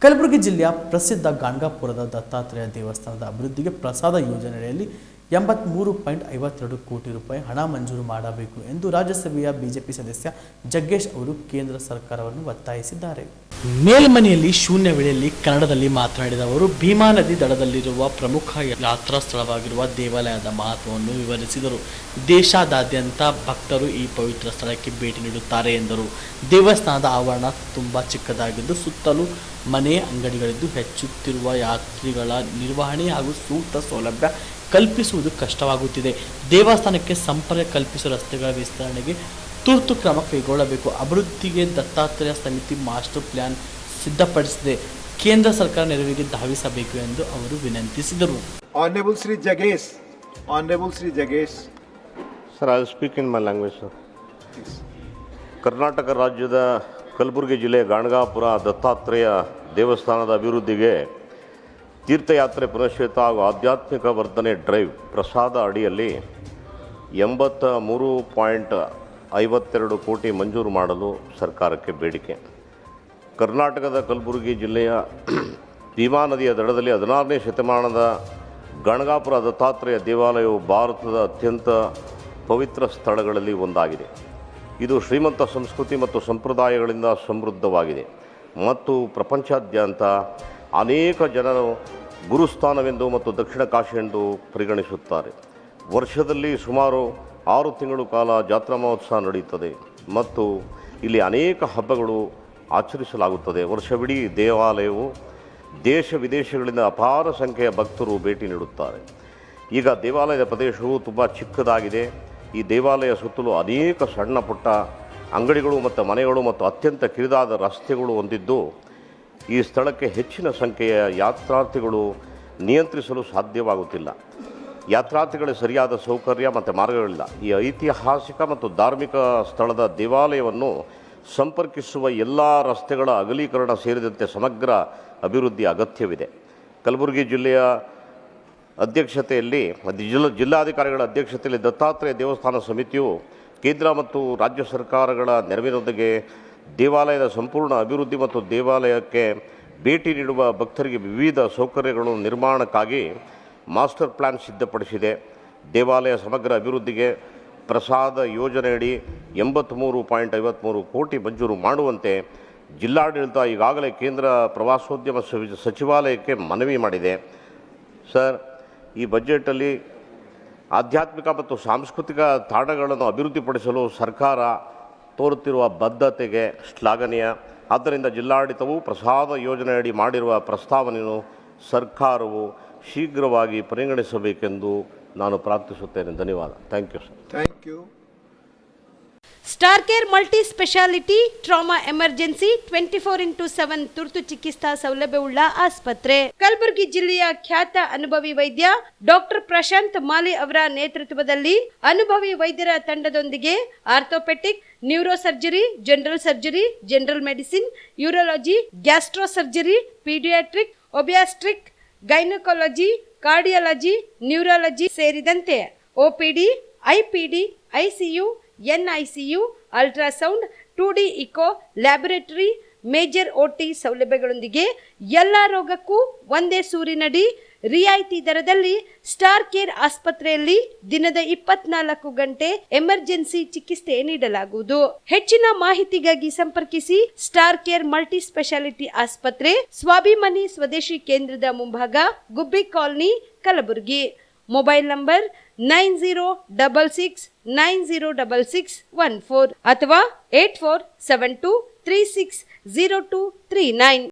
ಕಲಬುರಗಿ ಜಿಲ್ಲೆಯ ಪ್ರಸಿದ್ಧ ಗಾಣಗಾಪುರದ ದತ್ತಾತ್ರೇಯ ದೇವಸ್ಥಾನದ ಅಭಿವೃದ್ಧಿಗೆ ಪ್ರಸಾದ ಯೋಜನೆಯಲ್ಲಿ 83.52 ಕೋಟಿ ರೂಪಾಯಿ ಹಣ ಮಂಜೂರು ಮಾಡಬೇಕು ಎಂದು ರಾಜ್ಯಸಭೆಯ ಬಿಜೆಪಿ ಸದಸ್ಯ ಜಗ್ಗೇಶ್ ಅವರು ಕೇಂದ್ರ ಸರ್ಕಾರವನ್ನು ಒತ್ತಾಯಿಸಿದ್ದಾರೆ. ಮೇಲ್ಮನೆಯಲ್ಲಿ ಶೂನ್ಯ ವೇಳೆಯಲ್ಲಿ ಕನ್ನಡದಲ್ಲಿ ಮಾತನಾಡಿದ ಅವರು ಭೀಮಾ ನದಿ ದಡದಲ್ಲಿರುವ ಪ್ರಮುಖ ಯಾತ್ರಾ ಸ್ಥಳವಾಗಿರುವ ದೇವಾಲಯದ ಮಹತ್ವವನ್ನು ವಿವರಿಸಿದರು. ದೇಶಾದ್ಯಂತ ಭಕ್ತರು ಈ ಪವಿತ್ರ ಸ್ಥಳಕ್ಕೆ ಭೇಟಿ ನೀಡುತ್ತಾರೆ ಎಂದರು. ದೇವಸ್ಥಾನದ ಆವರಣ ತುಂಬಾ ಚಿಕ್ಕದಾಗಿದ್ದು ಸುತ್ತಲೂ ಮನೆ ಅಂಗಡಿಗಳಿದ್ದು ಹೆಚ್ಚುತ್ತಿರುವ ಯಾತ್ರಿಗಳ ನಿರ್ವಹಣೆ ಹಾಗೂ ಸೂಕ್ತ ಸೌಲಭ್ಯ ಕಲ್ಪಿಸುವುದು ಕಷ್ಟವಾಗುತ್ತಿದೆ. ದೇವಸ್ಥಾನಕ್ಕೆ ಸಂಪರ್ಕ ಕಲ್ಪಿಸುವ ರಸ್ತೆಗಳ ವಿಸ್ತರಣೆಗೆ ತುರ್ತು ಕ್ರಮ ಕೈಗೊಳ್ಳಬೇಕು. ಅಭಿವೃದ್ಧಿಗೆ ದತ್ತಾತ್ರೇಯ ಸಮಿತಿ ಮಾಸ್ಟರ್ ಪ್ಲಾನ್ ಸಿದ್ಧಪಡಿಸಿದೆ. ಕೇಂದ್ರ ಸರ್ಕಾರ ನೆರವಿಗೆ ಧಾವಿಸಬೇಕು ಎಂದು ಅವರು ವಿನಂತಿಸಿದರು. Honorable Sri Jagesh. Sir, I will speak in my language, sir. Karnataka ರಾಜ್ಯದ ಕಲಬುರಗಿ ಜಿಲ್ಲೆಯ ಗಾಣಗಾಪುರ ದತ್ತಾತ್ರೇಯ ದೇವಸ್ಥಾನದ ಅಭಿವೃದ್ಧಿಗೆ ತೀರ್ಥಯಾತ್ರೆ ಪುನಶ್ಚೇತ ಹಾಗೂ ಆಧ್ಯಾತ್ಮಿಕ ವರ್ಧನೆ ಡ್ರೈವ್ ಪ್ರಸಾದ ಅಡಿಯಲ್ಲಿ 83.52 ಕೋಟಿ ಮಂಜೂರು ಮಾಡಲು ಸರ್ಕಾರಕ್ಕೆ ಬೇಡಿಕೆ. ಕರ್ನಾಟಕದ ಕಲಬುರಗಿ ಜಿಲ್ಲೆಯ ಭೀಮಾ ನದಿಯ ದಡದಲ್ಲಿ 16ನೇ ಶತಮಾನದ ಗಾಣಗಾಪುರ ದತ್ತಾತ್ರೇಯ ದೇವಾಲಯವು ಭಾರತದ ಅತ್ಯಂತ ಪವಿತ್ರ ಸ್ಥಳಗಳಲ್ಲಿ ಒಂದಾಗಿದೆ. ಇದು ಶ್ರೀಮಂತ ಸಂಸ್ಕೃತಿ ಮತ್ತು ಸಂಪ್ರದಾಯಗಳಿಂದ ಸಮೃದ್ಧವಾಗಿದೆ ಮತ್ತು ಪ್ರಪಂಚಾದ್ಯಂತ ಅನೇಕ ಜನರು ಗುರುಸ್ಥಾನವೆಂದು ಮತ್ತು ದಕ್ಷಿಣ ಕಾಶಿ ಎಂದು ಪರಿಗಣಿಸುತ್ತಾರೆ. ವರ್ಷದಲ್ಲಿ ಸುಮಾರು 6 ತಿಂಗಳು ಕಾಲ ಜಾತ್ರಾ ಮಹೋತ್ಸವ ನಡೆಯುತ್ತದೆ ಮತ್ತು ಇಲ್ಲಿ ಅನೇಕ ಹಬ್ಬಗಳು ಆಚರಿಸಲಾಗುತ್ತದೆ. ವರ್ಷವಿಡೀ ದೇವಾಲಯವು ದೇಶ ವಿದೇಶಗಳಿಂದ ಅಪಾರ ಸಂಖ್ಯೆಯ ಭಕ್ತರು ಭೇಟಿ ನೀಡುತ್ತಾರೆ. ಈಗ ದೇವಾಲಯದ ಪ್ರದೇಶವು ತುಂಬ ಚಿಕ್ಕದಾಗಿದೆ. ಈ ದೇವಾಲಯ ಸುತ್ತಲೂ ಅನೇಕ ಸಣ್ಣ ಪುಟ್ಟ ಅಂಗಡಿಗಳು ಮತ್ತು ಮನೆಗಳು ಮತ್ತು ಅತ್ಯಂತ ಕಿರಿದಾದ ರಸ್ತೆಗಳು ಹೊಂದಿದ್ದು ಈ ಸ್ಥಳಕ್ಕೆ ಹೆಚ್ಚಿನ ಸಂಖ್ಯೆಯ ಯಾತ್ರಾರ್ಥಿಗಳು ನಿಯಂತ್ರಿಸಲು ಸಾಧ್ಯವಾಗುತ್ತಿಲ್ಲ. ಯಾತ್ರಾರ್ಥಿಗಳಿಗೆ ಸರಿಯಾದ ಸೌಕರ್ಯ ಮತ್ತು ಮಾರ್ಗಗಳಿಲ್ಲ. ಈ ಐತಿಹಾಸಿಕ ಮತ್ತು ಧಾರ್ಮಿಕ ಸ್ಥಳದ ದೇವಾಲಯವನ್ನು ಸಂಪರ್ಕಿಸುವ ಎಲ್ಲ ರಸ್ತೆಗಳ ಅಗಲೀಕರಣ ಸೇರಿದಂತೆ ಸಮಗ್ರ ಅಭಿವೃದ್ಧಿ ಅಗತ್ಯವಿದೆ. ಕಲಬುರಗಿ ಜಿಲ್ಲೆಯ ಅಧ್ಯಕ್ಷತೆಯಲ್ಲಿ ಜಿಲ್ಲಾಧಿಕಾರಿಗಳ ಅಧ್ಯಕ್ಷತೆಯಲ್ಲಿ ದತ್ತಾತ್ರೇಯ ದೇವಸ್ಥಾನ ಸಮಿತಿಯು ಕೇಂದ್ರ ಮತ್ತು ರಾಜ್ಯ ಸರ್ಕಾರಗಳ ನೆರವಿನೊಂದಿಗೆ ದೇವಾಲಯದ ಸಂಪೂರ್ಣ ಅಭಿವೃದ್ಧಿ ಮತ್ತು ದೇವಾಲಯಕ್ಕೆ ಭೇಟಿ ನೀಡುವ ಭಕ್ತರಿಗೆ ವಿವಿಧ ಸೌಕರ್ಯಗಳು ನಿರ್ಮಾಣಕ್ಕಾಗಿ ಮಾಸ್ಟರ್ ಪ್ಲಾನ್ ಸಿದ್ಧಪಡಿಸಿದೆ. ದೇವಾಲಯ ಸಮಗ್ರ ಅಭಿವೃದ್ಧಿಗೆ ಪ್ರಸಾದ ಯೋಜನೆಯಡಿ 83.53 ಕೋಟಿ ಮಂಜೂರು ಮಾಡುವಂತೆ ಜಿಲ್ಲಾಡಳಿತ ಈಗಾಗಲೇ ಕೇಂದ್ರ ಪ್ರವಾಸೋದ್ಯಮ ಸಚಿವಾಲಯಕ್ಕೆ ಮನವಿ ಮಾಡಿದೆ. ಸರ್, ಈ ಬಜೆಟಲ್ಲಿ ಆಧ್ಯಾತ್ಮಿಕ ಮತ್ತು ಸಾಂಸ್ಕೃತಿಕ ತಾಣಗಳನ್ನು ಅಭಿವೃದ್ಧಿಪಡಿಸಲು ಸರ್ಕಾರ ತೋರುತ್ತಿರುವ ಬದ್ಧತೆಗೆ ಶ್ಲಾಘನೀಯ. ಆದ್ದರಿಂದ ಜಿಲ್ಲಾಡಳಿತವು ಪ್ರಸಾದ ಯೋಜನೆಯಡಿ ಮಾಡಿರುವ ಪ್ರಸ್ತಾವನೆಯನ್ನು ಸರ್ಕಾರವು ಶೀಘ್ರವಾಗಿ ಪರಿಗಣಿಸಬೇಕೆಂದು ನಾನು ಪ್ರಾರ್ಥಿಸುತ್ತೇನೆ. ಧನ್ಯವಾದ. Thank you sir. Thank you. Star care multi speciality trauma emergency 24x7 ತುರ್ತು ಚಿಕಿತ್ಸಾ ಸೌಲಭ್ಯವುಳ್ಳ ಆಸ್ಪತ್ರೆ. ಕಲಬುರಗಿ ಜಿಲ್ಲೆಯ ಖ್ಯಾತ ಅನುಭವಿ ವೈದ್ಯ ಡಾಕ್ಟರ್ ಪ್ರಶಾಂತ್ ಮಾಲಿ ಅವರ ನೇತೃತ್ವದಲ್ಲಿ ಅನುಭವಿ ವೈದ್ಯರ ತಂಡದೊಂದಿಗೆ orthopaedic, neuro surgery, general surgery, general medicine, urology, gastro surgery, paediatric, obstetric, gynaecology, cardiology, neurology ಸೇರಿದಂತೆ OPD, IPD, ICU, NICU, ultrasound, 2D echo, laboratory, major OT ಸೌಲಭ್ಯಗಳೊಂದಿಗೆ ಎಲ್ಲ ರೋಗಕ್ಕೂ ಒಂದೇ ಸೂರಿನಡಿ ರಿಯಾಯಿತಿ ದರದಲ್ಲಿ ಸ್ಟಾರ್ ಕೇರ್ ಆಸ್ಪತ್ರೆಯಲ್ಲಿ ದಿನದ 24 ಗಂಟೆ ಎಮರ್ಜೆನ್ಸಿ ಚಿಕಿತ್ಸೆ ನೀಡಲಾಗುವುದು. ಹೆಚ್ಚಿನ ಮಾಹಿತಿಗಾಗಿ ಸಂಪರ್ಕಿಸಿ ಸ್ಟಾರ್ ಕೇರ್ ಮಲ್ಟಿ ಸ್ಪೆಷಾಲಿಟಿ ಆಸ್ಪತ್ರೆ, ಸ್ವಾಭಿಮಾನಿ ಸ್ವದೇಶಿ ಕೇಂದ್ರದ ಮುಂಭಾಗ, ಗುಬ್ಬಿ ಕಾಲನಿ, ಕಲಬುರಗಿ. ಮೊಬೈಲ್ ನಂಬರ್ 9066906614 ಅಥವಾ 8472360239.